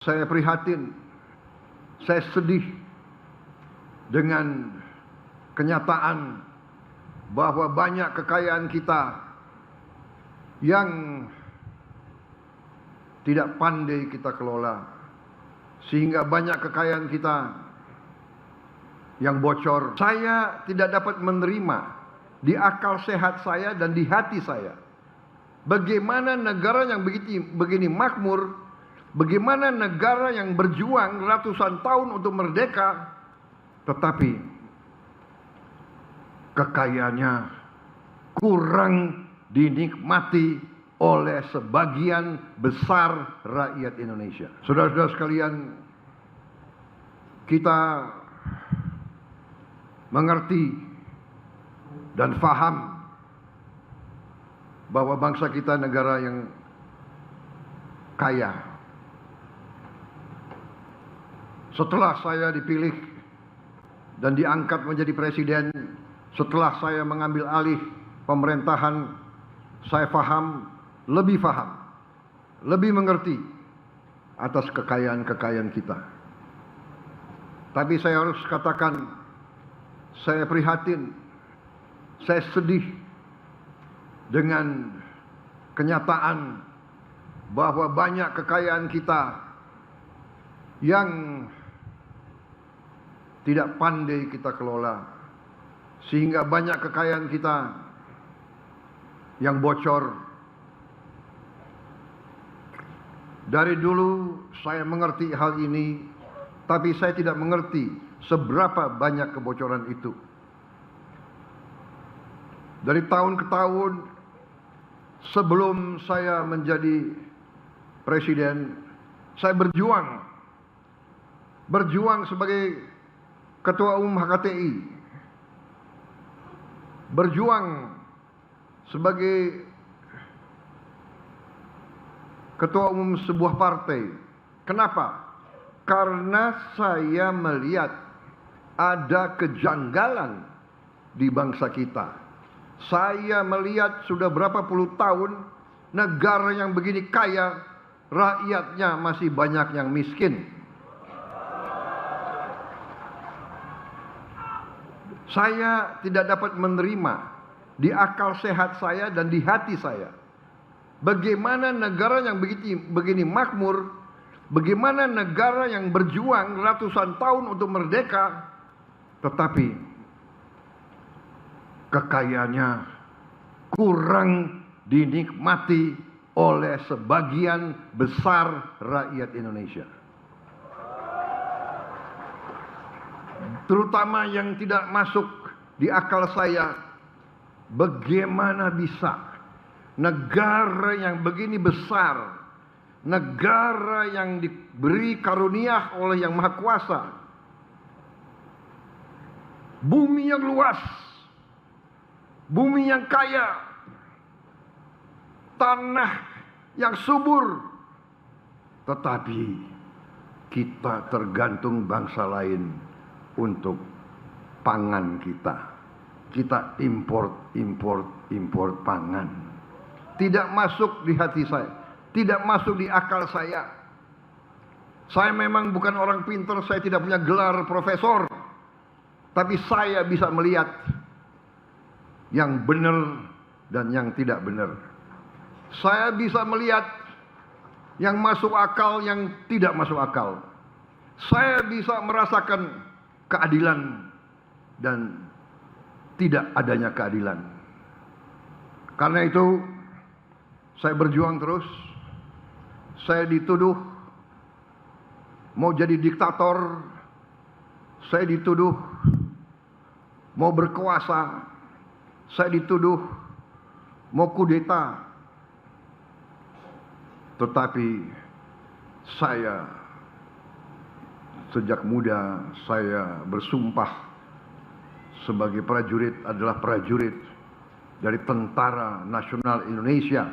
Saya prihatin, saya sedih dengan kenyataan bahwa banyak kekayaan kita yang tidak pandai kita kelola, sehingga banyak kekayaan kita yang bocor. Saya tidak dapat menerima di akal sehat saya dan di hati saya bagaimana negara yang begini makmur, bagaimana negara yang berjuang ratusan tahun untuk merdeka, tetapi kekayaannya kurang dinikmati oleh sebagian besar rakyat Indonesia. Saudara-saudara sekalian, kita mengerti dan faham bahwa bangsa kita negara yang kaya. Setelah saya dipilih dan diangkat menjadi presiden, setelah saya mengambil alih pemerintahan, saya lebih faham, lebih mengerti atas kekayaan-kekayaan kita. Tapi saya harus katakan, saya prihatin, saya sedih dengan kenyataan bahwa banyak kekayaan kita yang tidak pandai kita kelola, sehingga banyak kekayaan kita yang bocor. Dari dulu saya mengerti hal ini, tapi saya tidak mengerti seberapa banyak kebocoran itu. Dari tahun ke tahun sebelum saya menjadi presiden, saya berjuang sebagai ketua umum HKTI, berjuang sebagai ketua umum sebuah partai. Kenapa? Karena saya melihat ada kejanggalan di bangsa kita. Saya melihat sudah berapa puluh tahun negara yang begini kaya, rakyatnya masih banyak yang miskin. Saya tidak dapat menerima di akal sehat saya dan di hati saya bagaimana negara yang begini makmur, bagaimana negara yang berjuang ratusan tahun untuk merdeka, tetapi kekayaannya kurang dinikmati oleh sebagian besar rakyat Indonesia. Terutama yang tidak masuk di akal saya, bagaimana bisa negara yang begini besar, negara yang diberi karunia oleh Yang Maha Kuasa, bumi yang luas, bumi yang kaya, tanah yang subur, tetapi kita tergantung bangsa lain untuk pangan kita. Kita import pangan. Tidak masuk di hati saya, tidak masuk di akal saya. Saya memang bukan orang pintar, saya tidak punya gelar profesor, tapi saya bisa melihat yang benar dan yang tidak benar. Saya bisa melihat yang masuk akal, yang tidak masuk akal. Saya bisa merasakan keadilan dan tidak adanya keadilan. Karena itu saya berjuang terus. Saya dituduh mau jadi diktator, saya dituduh mau berkuasa, saya dituduh mau kudeta. Tetapi saya sejak muda saya bersumpah sebagai prajurit adalah prajurit dari Tentara Nasional Indonesia.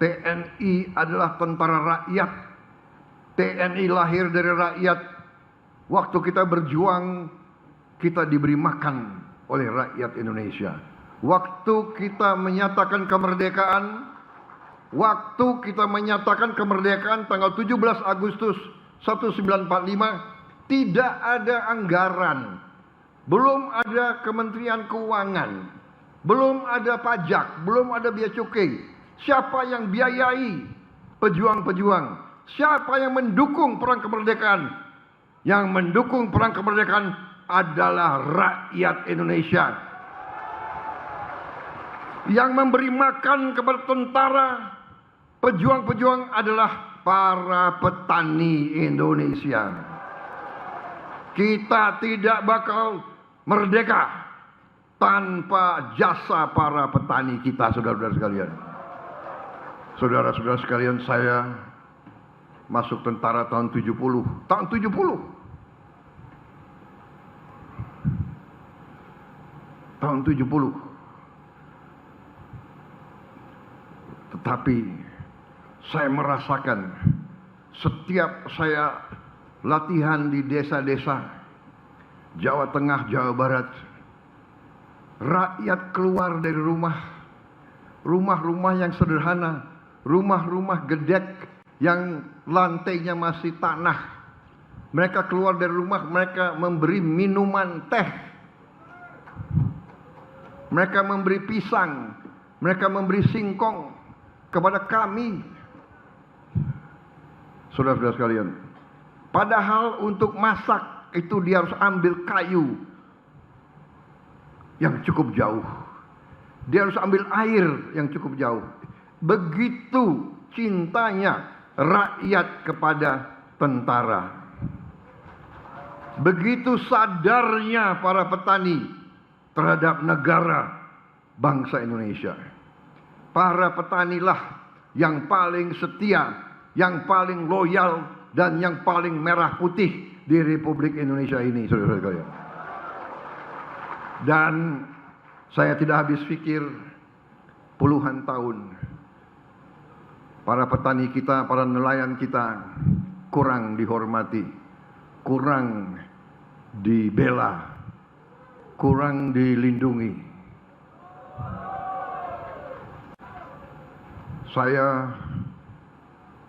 TNI adalah tentara rakyat. TNI lahir dari rakyat. Waktu kita berjuang, kita diberi makan oleh rakyat Indonesia. Waktu kita menyatakan kemerdekaan, waktu kita menyatakan kemerdekaan tanggal 17 Agustus 1945, tidak ada anggaran, belum ada Kementerian Keuangan, belum ada pajak, belum ada bea cukai. Siapa yang biayai pejuang-pejuang? Siapa yang mendukung perang kemerdekaan? Yang mendukung perang kemerdekaan adalah rakyat Indonesia. Yang memberi makan kepada tentara, pejuang-pejuang adalah para petani Indonesia. Kita tidak bakal merdeka tanpa jasa para petani kita, saudara-saudara sekalian. Saudara-saudara sekalian, saya masuk tentara tahun 70. Tahun 70. Tahun 70. Tetapi saya merasakan setiap saya latihan di desa-desa Jawa Tengah, Jawa Barat, rakyat keluar dari rumah-rumah yang sederhana, rumah-rumah gedek yang lantainya masih tanah. Mereka keluar dari rumah, mereka memberi minuman teh, mereka memberi pisang, mereka memberi singkong kepada kami, saudara-saudara sekalian. Padahal untuk masak itu dia harus ambil kayu yang cukup jauh. Dia harus ambil air yang cukup jauh. Begitu cintanya rakyat kepada tentara. Begitu sadarnya para petani terhadap negara bangsa Indonesia. Para petanilah yang paling setia, yang paling loyal, dan yang paling merah putih di Republik Indonesia ini, saudara-saudara. Dan saya tidak habis pikir, puluhan tahun para petani kita, para nelayan kita kurang dihormati, kurang dibela, kurang dilindungi.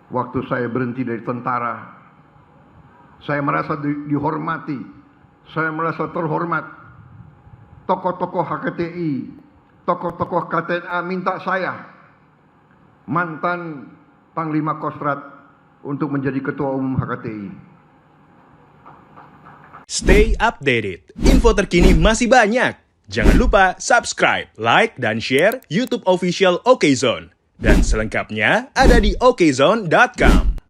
Waktu saya berhenti dari tentara, saya merasa dihormati, saya merasa terhormat. Tokoh-tokoh HKTI, tokoh-tokoh KTNA minta saya, mantan Panglima Kostrat, untuk menjadi Ketua Umum HKTI. Stay updated, info terkini masih banyak. Jangan lupa subscribe, like, dan share YouTube official OKZone. Dan selengkapnya ada di okezone.com.